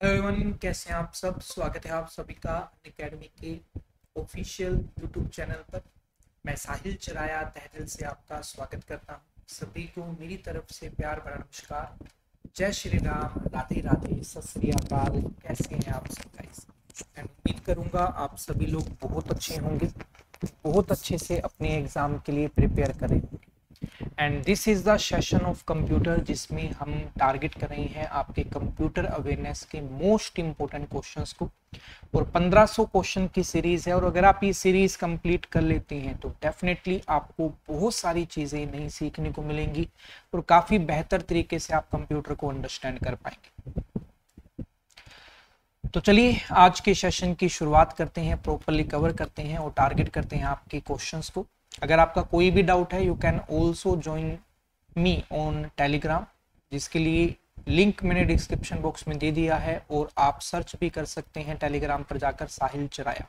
Hello everyone, कैसे हैं आप सब। स्वागत है आप सभी का अनअकैडमी के ऑफिशियल यूट्यूब चैनल पर। मैं साहिल चराया तहे दिल से आपका स्वागत करता हूं। सभी को मेरी तरफ से प्यार भरा नमस्कार। जय श्री राम, राधे राधे, सत श्री अकाल। कैसे हैं आप सब गाइस? मैं उम्मीद करूंगा आप सभी लोग बहुत अच्छे होंगे, बहुत अच्छे से अपने एग्जाम के लिए प्रिपेयर करें। And this is the session of computer, जिसमें हम टारगेट कर रहे हैं आपके कंप्यूटर अवेयरनेस के मोस्ट इंपोर्टेंट क्वेश्चंस को। और 1500 क्वेश्चन की सीरीज है, और अगर आप ये सीरीज कंप्लीट कर लेते हैं तो डेफिनेटली आपको बहुत सारी चीजें नई सीखने को मिलेंगी और काफी बेहतर तरीके से आप कंप्यूटर को अंडरस्टैंड कर पाएंगे। तो चलिए आज के सेशन की शुरुआत करते हैं, प्रॉपरली कवर करते हैं और टारगेट करते हैं आपके क्वेश्चंस को। अगर आपका कोई भी डाउट है, you can also join me on Telegram, जिसके लिए लिंक मैंने डिस्क्रिप्शन बॉक्स में दे दिया है, और आप सर्च भी कर सकते हैं टेलीग्राम पर जाकर साहिल चराया।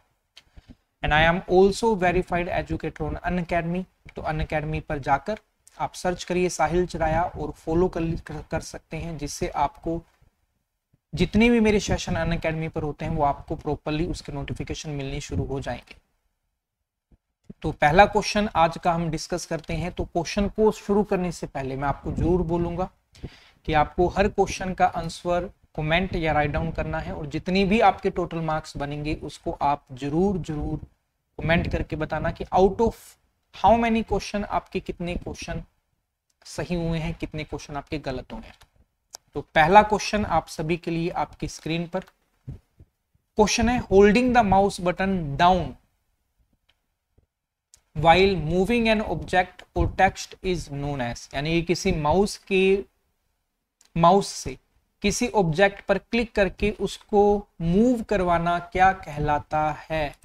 And I am also verified educator on Unacademy. तो अनअकैडमी पर जाकर आप सर्च करिए साहिल चराया और फॉलो कर सकते हैं, जिससे आपको जितने भी मेरे सेशन अनअकैडमी पर होते हैं वो आपको प्रॉपरली उसके नोटिफिकेशन मिलने शुरू हो जाएंगे। तो पहला क्वेश्चन आज का हम डिस्कस करते हैं। तो क्वेश्चन को शुरू करने से पहले मैं आपको जरूर बोलूंगा कि आपको हर क्वेश्चन का आंसर कमेंट या राइट डाउन करना है, और जितनी भी आपके टोटल मार्क्स बनेंगे उसको आप जरूर जरूर कमेंट करके बताना कि out of how many question आपके कितने क्वेश्चन सही हुए हैं, कितने क्वेश्चन आपके गलत हुए हैं। तो पहला क्वेश्चन आप सभी के लिए आपकी स्क्रीन पर क्वेश्चन है, holding the mouse button down while moving an object or text is known as, यानी किसी माउस से किसी ऑब्जेक्ट पर क्लिक करके उसको मूव करवाना क्या कहलाता है।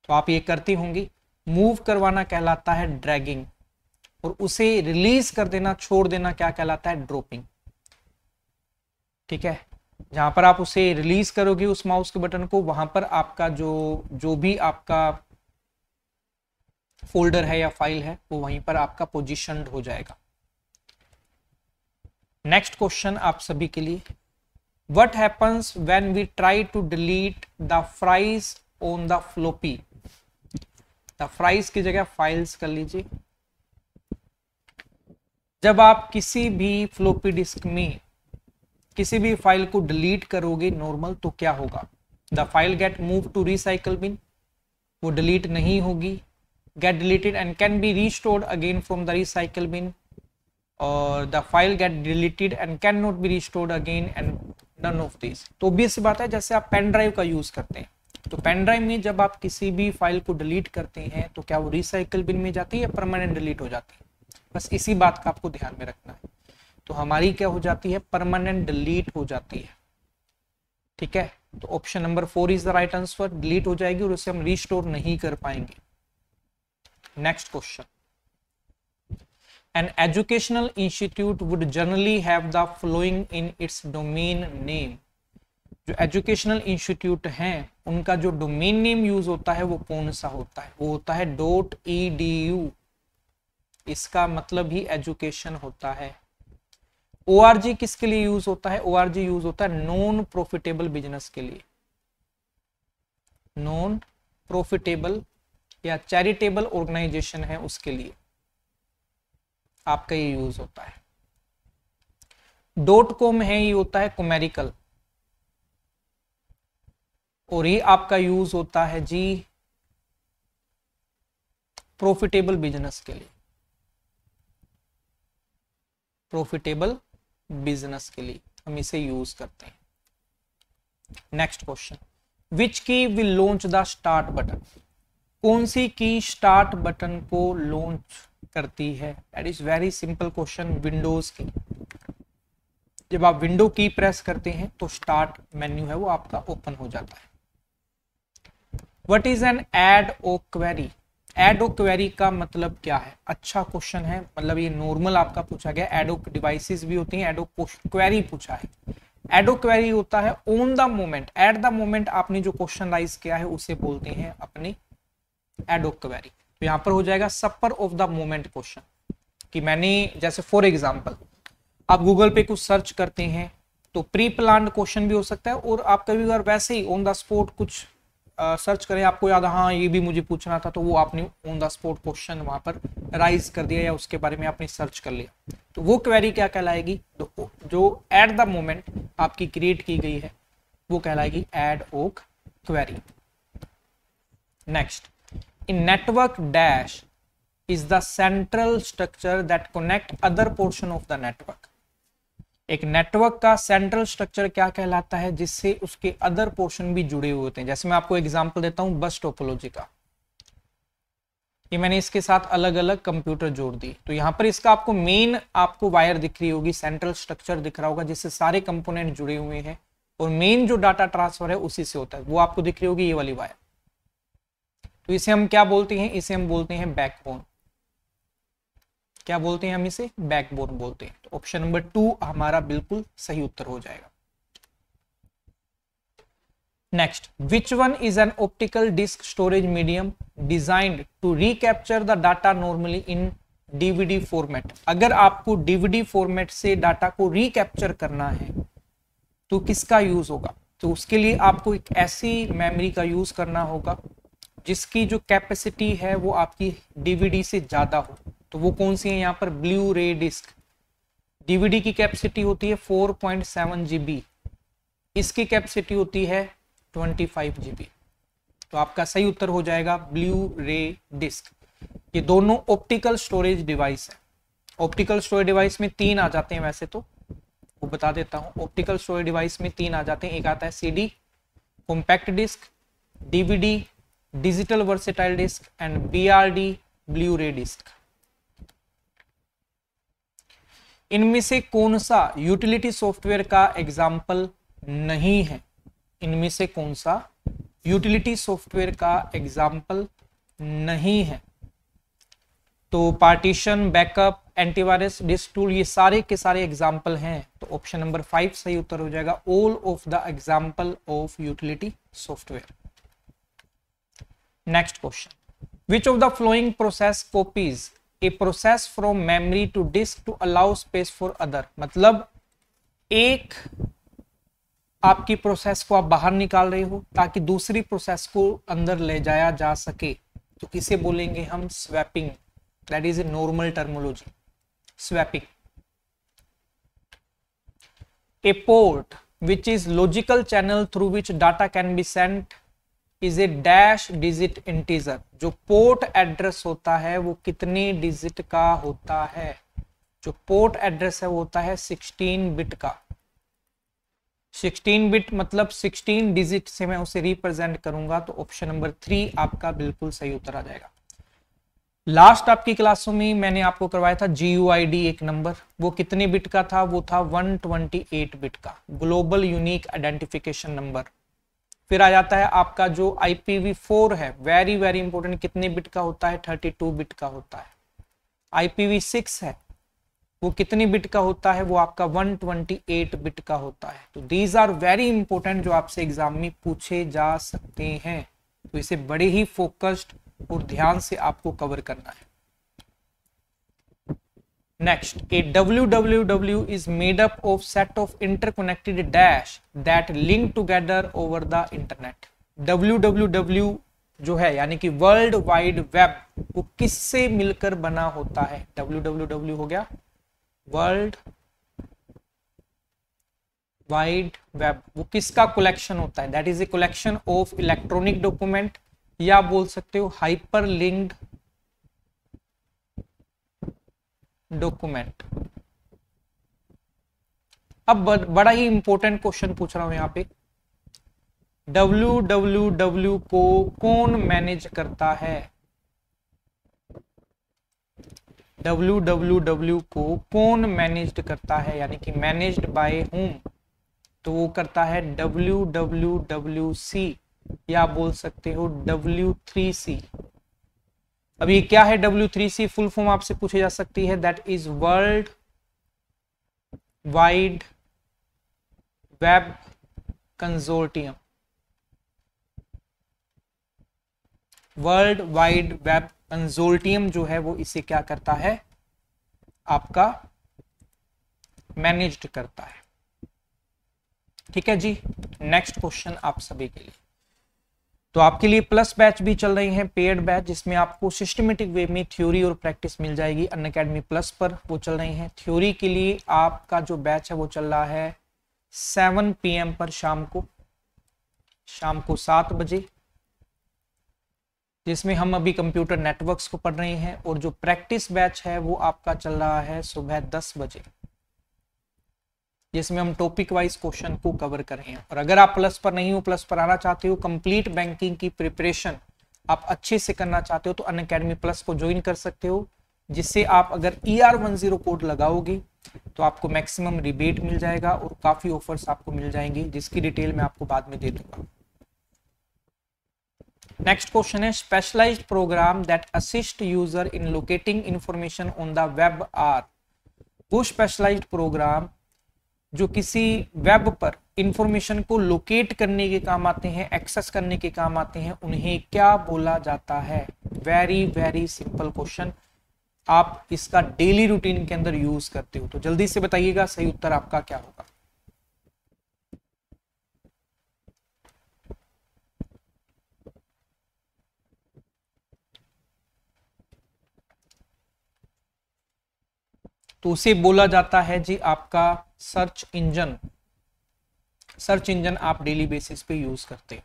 तो आप ये करती होंगी, मूव करवाना कहलाता है ड्रैगिंग, और उसे रिलीज कर देना, छोड़ देना क्या कहलाता है ड्रॉपिंग। ठीक है, जहां पर आप उसे रिलीज करोगे उस माउस के बटन को, वहां पर आपका जो भी आपका फोल्डर है या फाइल है वो वहीं पर आपका पोजीशनड हो जाएगा। नेक्स्ट क्वेश्चन आप सभी के लिए, what happens when we try to delete the fries on the floppy. The fries की जगह फाइल्स कर लीजिए। जब आप किसी भी फ्लोपी डिस्क में किसी भी फाइल को डिलीट करोगे नॉर्मल, तो क्या होगा? The file get move to recycle bin, वो डिलीट नहीं होगी, get deleted and can be restored again from the recycle bin, or the file get deleted and cannot be restored again, and none of these। तो obvious सी बात है, जैसे आप pen drive का use करते हैं, तो पेन ड्राइव में जब आप किसी भी फाइल को डिलीट करते हैं तो क्या वो रिसाइकल बिन में जाती है या परमानेंट डिलीट हो जाती है? बस इसी बात का आपको ध्यान में रखना है। तो हमारी क्या हो जाती है? परमानेंट डिलीट हो जाती है। ठीक है, तो option number 4 is the right answer. Delete हो जाएगी और उसे हम रिस्टोर नहीं कर पाएंगे। Next question. An educational institute would generally have the following in its domain name। जो एजुकेशनल इंस्टीट्यूट हैं उनका जो डोमेन नेम यूज होता है वो कौन सा होता है? वो होता है .edu। इसका मतलब ही एजुकेशन होता है। ORG किसके लिए यूज होता है? ORG यूज होता है नॉन प्रॉफिटेबल बिजनेस के लिए। नॉन प्रॉफिटेबल या चैरिटेबल ऑर्गेनाइजेशन है उसके लिए आपका ये यूज होता है। .com है, ये होता है कॉमेरिकल, और ये आपका यूज होता है जी प्रॉफिटेबल बिजनेस के लिए। प्रॉफिटेबल बिजनेस के लिए हम इसे यूज करते हैं। नेक्स्ट क्वेश्चन, विच की will launch the start button. कौन सी की स्टार्ट बटन को लॉन्च करती है? That is very simple question, Windows की। जब आप विंडो की प्रेस करते हैं तो स्टार्ट मेन्यू है वो आपका ओपन हो जाता है। What is an ad hoc query. Ad hoc query का मतलब क्या है? अच्छा क्वेश्चन है, मतलब ये नॉर्मल आपका पूछा गया। ऐड ओ डिवाइसेस भी होती हैं, ऐड ओ क्वेरी पूछा है। ऐड ओ क्वेरी होता है on the moment, at the moment आपने जो क्वेश्चन राइज किया है उसे बोलते हैं अपने ऐड ओ क्वेरी। तो यहां पर हो जाएगा सपर ऑफ द मोमेंट क्वेश्चन, कि मैंने जैसे फॉर एग्जांपल आप गूगल पे कुछ सर्च करते हैं तो प्री प्लान्ड क्वेश्चन भी हो सकता है, और आप कभी बार वैसे ही ऑन द स्पॉट कुछ सर्च करें, आपको याद हाँ ये भी मुझे पूछना था, तो वो आपने ऑन द स्पॉट क्वेश्चन वहां पर राइज कर दिया या उसके बारे में आपने सर्च कर लिया, तो वो क्वेरी क्या कहलाएगी, तो जो एट द मोमेंट आपकी क्रिएट की गई है वो कहलाएगी एड होक query. Next, in network dash is the central structure that connect other portion of the network. एक नेटवर्क का सेंट्रल स्ट्रक्चर क्या कहलाता है, जिससे उसके अदर पोर्शन भी जुड़े हुए होते हैं। जैसे मैं आपको एग्जांपल देता हूं बस टोपोलॉजी का, ये मैंने इसके साथ अलग अलग कंप्यूटर जोड़ दी, तो यहां पर इसका आपको मेन आपको वायर दिख रही होगी, सेंट्रल स्ट्रक्चर दिख रहा होगा जिससे सारे कंपोनेंट जुड़े हुए हैं, और मेन जो डाटा ट्रांसफर है उसी से होता है, वो आपको दिख रही होगी ये वाली वायर। तो इसे हम क्या बोलते हैं, इसे हम बोलते हैं बैकबोन। क्या बोलते हैं हम इसे, बैकबोन बोलते हैं। तो ऑप्शन नंबर 2 हमारा बिल्कुल सही उत्तर हो जाएगा। Next, which one is an optical disc storage medium designed to recapture the data normally in DVD format. अगर आपको डीवीडी फॉर्मेट से डाटा को रिकैप्चर करना है तो किसका यूज होगा, तो उसके लिए आपको एक ऐसी मेमोरी का यूज करना होगा जिसकी जो कैपेसिटी है वो आपकी डीवीडी से ज्यादा हो। तो वो कौन सी है यहाँ पर, ब्लू रे डिस्क। डीवीडी की कैपेसिटी होती है 4.7 GB, इसकी कैपेसिटी होती है 25 GB। तो आपका सही उत्तर हो जाएगा ब्लू रे डिस्क। ये दोनों ऑप्टिकल स्टोरेज डिवाइस है। ऑप्टिकल स्टोरेज डिवाइस में 3 आ जाते हैं, वैसे तो वो बता देता हूं। ऑप्टिकल स्टोरेज डिवाइस में 3 आ जाते हैं, एक आता है CD, compact disc, DVD, digital versatile disc, and BRD, blu-ray disc. इनमें से कौन सा यूटिलिटी सॉफ्टवेयर का एग्जाम्पल नहीं है, इनमें से कौन सा यूटिलिटी सॉफ्टवेयर का एग्जाम्पल नहीं है, तो partition, backup, antivirus, disk tool, ये सारे के सारे एग्जाम्पल हैं। तो ऑप्शन नंबर 5 सही उत्तर हो जाएगा, all of the example of utility software. Next question, which of the following process copies a process from memory to disk to allow space for other. मतलब एक आपकी प्रोसेस को आप बाहर निकाल रहे हो ताकि दूसरी प्रोसेस को अंदर ले जाया जा सके, तो इसे बोलेंगे हम swapping. That is a normal terminology, swapping. A port which is logical channel through which data can be sent is a dash digit integer. जो पोर्ट एड्रेस होता है वो कितने डिजिट का होता है, जो पोर्ट एड्रेस है वो होता है 16 बिट का। 16 बिट मतलब 16 डिजिट से मैं उसे रिप्रेजेंट करूंगा, तो ऑप्शन नंबर 3 आपका बिल्कुल सही उत्तर आ जाएगा। लास्ट आपकी क्लासों में मैंने आपको करवाया था GUID एक नंबर, वो कितने बिट का था, वो था 128 बिट का, ग्लोबल यूनिक आइडेंटिफिकेशन नंबर। फिर आ जाता है आपका जो IPv4 है, वेरी वेरी इंपॉर्टेंट, कितने बिट का होता है, 32 बिट का होता है। IPv6 है, वो कितने बिट का होता है, वो आपका 128 बिट का होता है। तो दीज आर वेरी इंपॉर्टेंट जो आपसे एग्जाम में पूछे जा सकते हैं, तो इसे बड़े ही फोकस्ड और ध्यान से आपको कवर करना है। Next, a WWW is made up of set of interconnected dash that link together over the internet. WWW जो है यानी कि वर्ल्ड वाइड वेब, वो किससे मिलकर बना होता है, WWW हो गया वर्ल्ड वाइड वेब, वो किसका कलेक्शन होता है, that is a collection of electronic document, या बोल सकते हो हाइपर लिंक्ड डॉक्यूमेंट। अब बड़ा ही इंपॉर्टेंट क्वेश्चन पूछ रहा हूं यहां पे, WWW को कौन मैनेज करता है, WWW को कौन मैनेज्ड करता है, यानी कि मैनेज्ड बाय हुम, तो वो करता है WWWC, या बोल सकते हो W3C। अब ये क्या है W3C, फुल फॉर्म आपसे पूछी जा सकती है, that is world wide web consortium. World wide web consortium जो है वो इसे क्या करता है, आपका मैनेज्ड करता है। ठीक है जी। नेक्स्ट क्वेश्चन आप सभी के लिए, तो आपके लिए प्लस बैच भी चल रही हैं, पेड बैच, जिसमें आपको सिस्टमेटिक वे में थ्योरी और प्रैक्टिस मिल जाएगी। अनअकैडमी प्लस पर वो चल रही हैं। थ्योरी के लिए आपका जो बैच है वो चल रहा है 7 PM पर, शाम को 7 बजे, जिसमें हम अभी कंप्यूटर नेटवर्क्स को पढ़ रहे हैं। और जो प्रैक्टिस बैच है वो आपका चल रहा है सुबह 10 बजे, जिसमें हम टॉपिक वाइज क्वेश्चन को कवर कर रहे हैं। और अगर आप प्लस पर नहीं हो, प्लस पर आना चाहते हो, कंप्लीट बैंकिंग की प्रिपरेशन आप अच्छे से करना चाहते हो, तो अनअकैडमी प्लस को ज्वाइन कर सकते हो, जिससे आप अगर ER10 कोड लगाओगे तो आपको मैक्सिमम रिबेट मिल जाएगा और काफी ऑफर्स आपको मिल जाएंगे, जिसकी डिटेल मैं आपको बाद में दे दूंगा। नेक्स्ट क्वेश्चन है, specialized program that assist user in locating information on the web are. वो स्पेशलाइज्ड प्रोग्राम जो किसी वेब पर इंफॉर्मेशन को लोकेट करने के काम आते हैं, एक्सेस करने के काम आते हैं, उन्हें क्या बोला जाता है? वेरी वेरी सिंपल क्वेश्चन, आप इसका डेली रूटीन के अंदर यूज करते हो, तो जल्दी से बताइएगा सही उत्तर आपका क्या होगा। तो उसे बोला जाता है जी आपका सर्च इंजन। सर्च इंजन आप डेली बेसिस पे यूज करते हैं।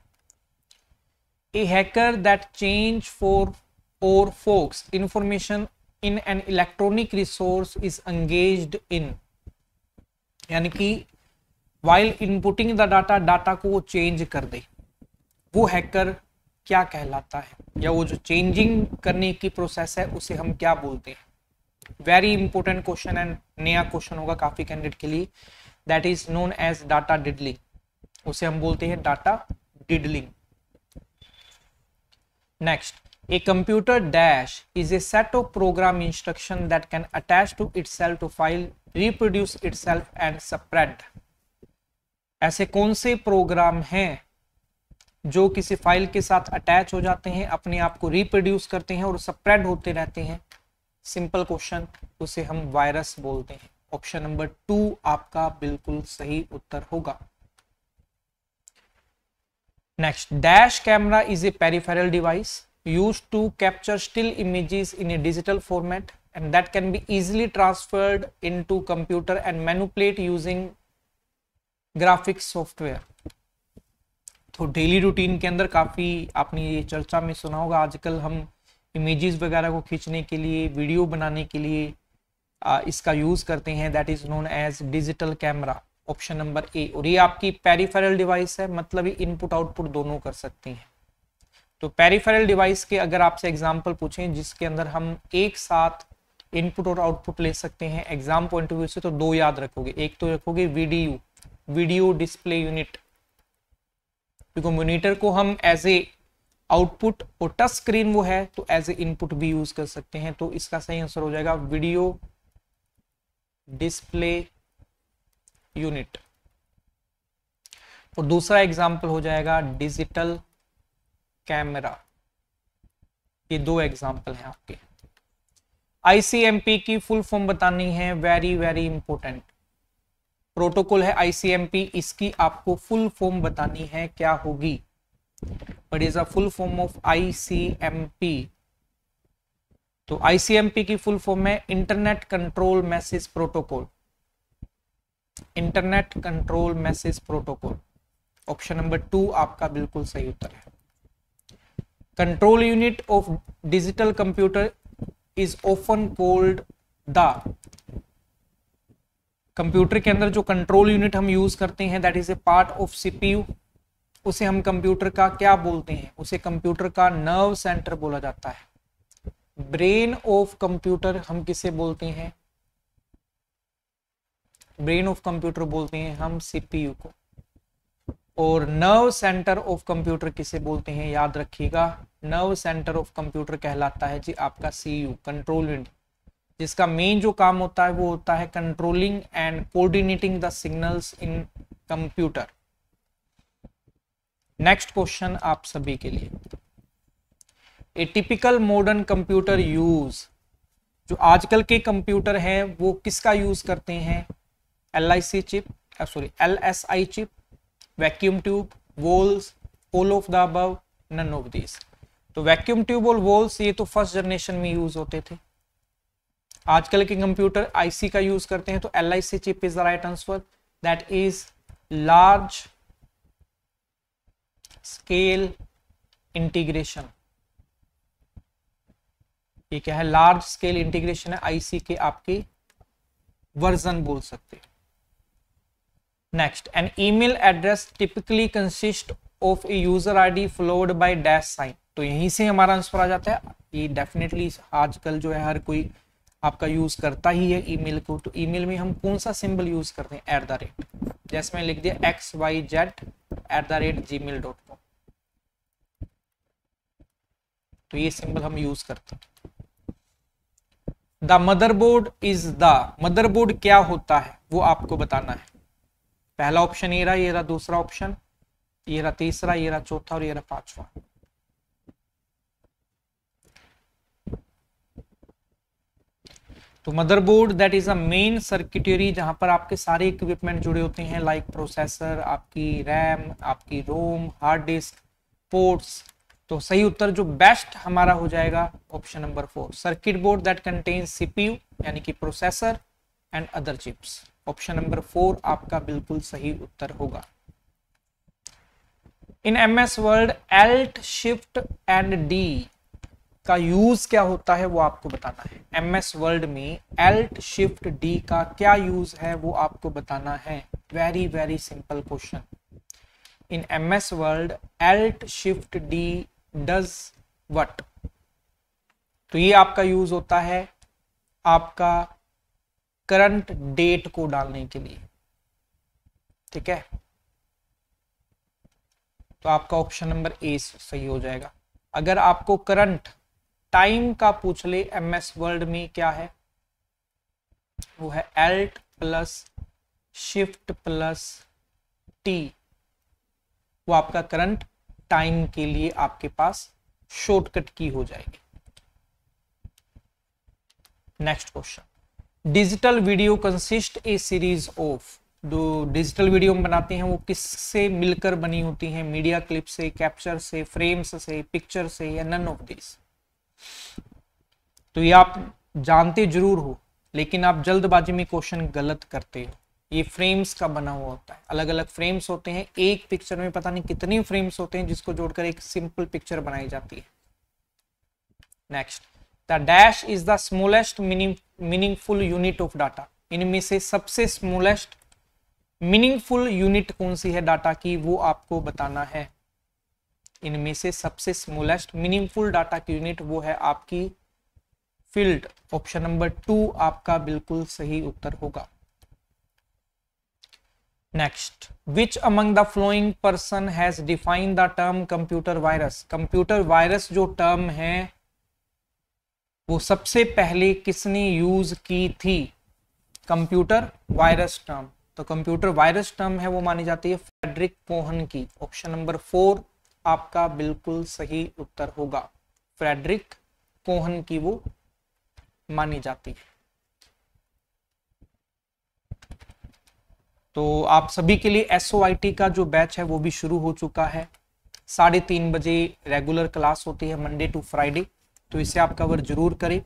A hacker that change for or folks information in an electronic resource is engaged in, यानी कि वाइल इनपुटिंग द डाटा को वो चेंज कर दे, वो हैकर क्या कहलाता है? या वो जो चेंजिंग करने की प्रोसेस है उसे हम क्या बोलते हैं? वेरी इंपॉर्टेंट क्वेश्चन एंड नया क्वेश्चन होगा काफी कैंडिडेट के लिए। That is known as data diddling, उसे हम बोलते हैं data diddling. Next, a computer dash is a set of program instruction that can attach to itself to file, reproduce itself and spread. ऐसे कौन से प्रोग्राम हैं जो किसी फाइल के साथ अटैच हो जाते हैं, अपने आप को रिप्रोड्यूस करते हैं और स्प्रेड होते रहते हैं? सिंपल क्वेश्चन, उसे हम वायरस बोलते हैं। ऑप्शन नंबर 2 आपका बिल्कुल सही उत्तर होगा। Next, dash camera is a peripheral device used to capture still images in a digital format and that can be easily transferred into computer and manipulate using graphics software। तो daily routine के अंदर काफी आपने ये चर्चा में सुना होगा, आजकल हम इमेजेस वगैरह को खींचने के लिए, वीडियो बनाने के लिए इसका यूज करते हैं। That is known as digital camera. Option number A. और ये आपकी पेरिफेरल डिवाइस है, मतलब ये इनपुट आउटपुट दोनों कर सकती हैं। तो पेरिफेरल डिवाइस के अगर आपसे एग्जांपल पूछें जिसके अंदर हम एक साथ इनपुट और आउटपुट ले सकते हैं एग्जाम पॉइंट ऑफ व्यू से, तो 2 याद रखोगे। एक तो रखोगे वीडियो डिस्प्ले यूनिट, क्योंकि मॉनिटर को हम एज ए आउटपुट और टच स्क्रीन वो है तो एज ए इनपुट भी यूज कर सकते हैं। तो इसका सही आंसर हो जाएगा वीडियो डिस्प्ले यूनिट। और दूसरा एग्जांपल हो जाएगा डिजिटल कैमरा। ये 2 एग्जांपल हैं आपके। ICMP की फुल फॉर्म बतानी है, वेरी वेरी इंपॉर्टेंट। प्रोटोकॉल है ICMP, इसकी आपको फुल फॉर्म बतानी है, क्या होगी? What is the full form of ICMP? तो ICMP की फुल फॉर्म है internet control message protocol. Internet control message protocol. Option number 2 आपका बिल्कुल सही उत्तर है। Control unit of digital computer is often called the. Computer के अंदर जो कंट्रोल यूनिट हम यूज करते हैं that is a part of CPU, उसे हम कंप्यूटर का क्या बोलते हैं? उसे कंप्यूटर का नर्व सेंटर बोला जाता है। ब्रेन ऑफ कंप्यूटर हम किसे बोलते हैं? ब्रेन ऑफ कंप्यूटर बोलते हैं हम CPU को। और नर्व सेंटर ऑफ कंप्यूटर किसे बोलते हैं? याद रखिएगा, नर्व सेंटर ऑफ कंप्यूटर कहलाता है जी आपका CU, कंट्रोल यूनिट, जिसका मेन जो काम होता है वो होता है controlling and coordinating the signals in computer. Next question आप सभी के लिए, ए टिपिकल मॉडर्न कंप्यूटर यूज, जो आजकल के कंप्यूटर हैं वो किसका यूज करते हैं? LSI chip, vacuum tube, valves, all of the above, none of this. तो वैक्यूम ट्यूब और वोल्स ये तो फर्स्ट जनरेशन में यूज होते थे। आजकल के कंप्यूटर आईसी का यूज करते हैं, तो LIC chip is the right answer, that is large scale integration. ये क्या है? लार्ज स्केल इंटीग्रेशन है, आईसी के आपके वर्जन बोल सकते हैं। Next, an email address typically consist of a user ID followed by dash sign. तो यहीं से हमारा आंसर आ जाता है। ये डेफिनेटली आजकल जो है हर कोई आपका यूज करता ही है ईमेल को। तो ईमेल में हम कौन सा सिंबल यूज करते हैं? @ जैसे मैं लिख दिया xyz@gmail.com, तो ये सिंबल हम यूज करते हैं। The motherboard is the, motherboard क्या होता है वो आपको बताना है। पहला ऑप्शन ये रहा, ये रहा दूसरा ऑप्शन, ये रहा तीसरा, ये रहा चौथा और ये रहा पांचवा। तो motherboard that is a main circuitry जहां पर आपके सारे इक्विपमेंट जुड़े होते हैं, लाइक प्रोसेसर, आपकी रैम, आपकी रोम, हार्ड डिस्क, पोर्ट्स। तो सही उत्तर जो बेस्ट हमारा हो जाएगा option number 4, circuit board that contains CPU यानी कि processor and other chips. Option number 4 आपका बिल्कुल सही उत्तर होगा। इन MS word Alt Shift and D का यूज क्या होता है वो आपको बताना है। MS वर्ड में Alt Shift D का क्या यूज है वो आपको बताना है। Very very simple question. In MS word Alt Shift D does what? तो ये आपका यूज होता है आपका करंट डेट को डालने के लिए, ठीक है। तो आपका ऑप्शन नंबर ए सही हो जाएगा। अगर आपको करंट टाइम का पूछ ले MS वर्ड में क्या है, वो है Alt plus Shift plus T। वो आपका करंट टाइम के लिए आपके पास शॉर्टकट की हो जाएगी। Next question, digital video consist A series of. जो डिजिटल वीडियो हम बनाते हैं वो किससे मिलकर बनी होती हैं? मीडिया क्लिप से, कैप्चर से, फ्रेम्स से, पिक्चर से, या नन ऑफ दिस। तो ये आप जानते जरूर हो लेकिन आप जल्दबाजी में क्वेश्चन गलत करते हो। ये फ्रेम्स का बना हुआ होता है, अलग अलग फ्रेम्स होते हैं। एक पिक्चर में पता नहीं कितने फ्रेम्स होते हैं जिसको जोड़कर एक सिंपल पिक्चर बनाई जाती है। Next, the dash is the smallest meaningful unit of data. इनमें से सबसे स्मॉलेस्ट मीनिंगफुल यूनिट कौन सी है डाटा की, वो आपको बताना है। इनमें से सबसे स्मॉलेस्ट मीनिंगफुल डाटा की यूनिट वो है आपकी फील्ड। ऑप्शन नंबर 2 आपका बिल्कुल सही उत्तर होगा। Next, which among the flowing person has defined the term computer virus. Computer virus जो टर्म है वो सबसे पहले किसने यूज की थी? Computer virus term. तो कंप्यूटर वायरस टर्म है वो मानी जाती है फ्रेडरिक कोहन की। ऑप्शन नंबर 4 आपका बिल्कुल सही उत्तर होगा। फ्रेडरिक कोहन की वो मानी जाती है। तो आप सभी के लिए SOIT का जो बैच है वो भी शुरू हो चुका है। 3:30 बजे रेगुलर क्लास होती है मंडे टू फ्राइडे, तो इसे आप कवर जरूर करें।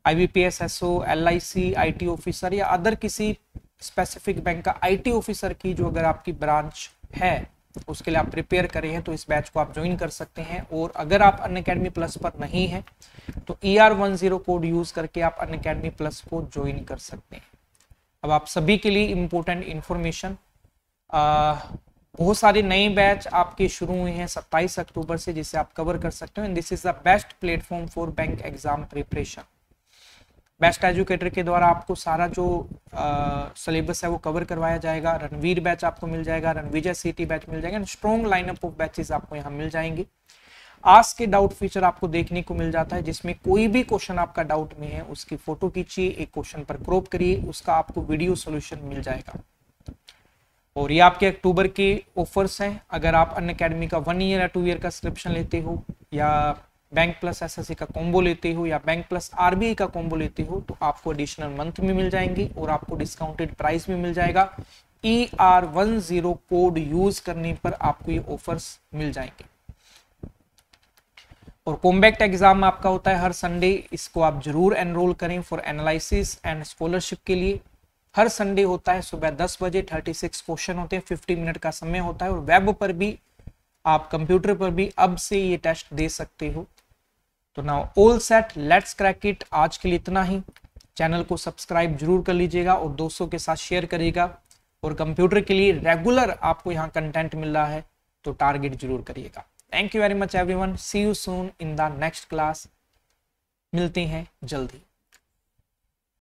IBPS SO, LIC, IT officer या अदर किसी स्पेसिफिक बैंक का IT ऑफिसर की जो अगर आपकी ब्रांच है उसके लिए आप प्रिपेयर करे हैं तो इस बैच को आप ज्वाइन कर सकते हैं। और अगर आप अनअकैडमी प्लस पर नहीं है तो ER10 कोड यूज करके आप अनअकैडमी प्लस को ज्वाइन कर सकते हैं। अब आप सभी के लिए इंपॉर्टेंट इंफॉर्मेशन, बहुत सारे नए बैच आपके शुरू हुए हैं 27 अक्टूबर से जिसे आप कवर कर सकते हो। And this is the best platform for bank exam preparation. Best educator के द्वारा आपको सारा जो सिलेबस है वो कवर करवाया जाएगा। रणवीर बैच आपको मिल जाएगा, रणविजय सिटी बैच मिल जाएगा। स्ट्रॉन्ग लाइनअप ऑफ बैचेस आपको यहाँ मिल जाएंगे। आस्क के डाउट फीचर आपको देखने को मिल जाता है जिसमें कोई भी क्वेश्चन आपका डाउट में है उसकी फोटो खींचिए, एक क्वेश्चन पर क्रॉप करिए, उसका आपको वीडियो सॉल्यूशन मिल जाएगा। और ये आपके अक्टूबर के ऑफर्स हैं। अगर आप अनअकैडमी का 1 ईयर या 2 ईयर का सब्सक्रिप्शन लेते हो या बैंक प्लस SSC का कॉम्बो लेते हो या बैंक प्लस RBI का कॉम्बो लेते हो तो आपको एडिशनल मंथ में मिल जाएंगे और आपको डिस्काउंटेड प्राइस में मिल जाएगा। ER10 कोड यूज करने पर आपको ये ऑफर्स मिल जाएंगे। और कॉम्बैक्ट एग्जाम आपका होता है हर संडे, इसको आप जरूर एनरोल करें फॉर एनालिसिस एंड स्कॉलरशिप के लिए। हर संडे होता है सुबह 10 बजे, 36 क्वेश्चन होते हैं, 50 मिनट का समय होता है, और वेब पर भी आप कंप्यूटर पर भी अब से ये टेस्ट दे सकते हो। तो now all set, let's crack it. आज के लिए इतना ही। चैनल को सब्सक्राइब जरूर कर लीजिएगा और दोस्तों के साथ शेयर करिएगा, और कंप्यूटर के लिए रेगुलर आपको यहाँ कंटेंट मिल रहा है तो टारगेट जरूर करिएगा। Thank you very much everyone, see you soon in the next class. मिलते हैं जल्दी।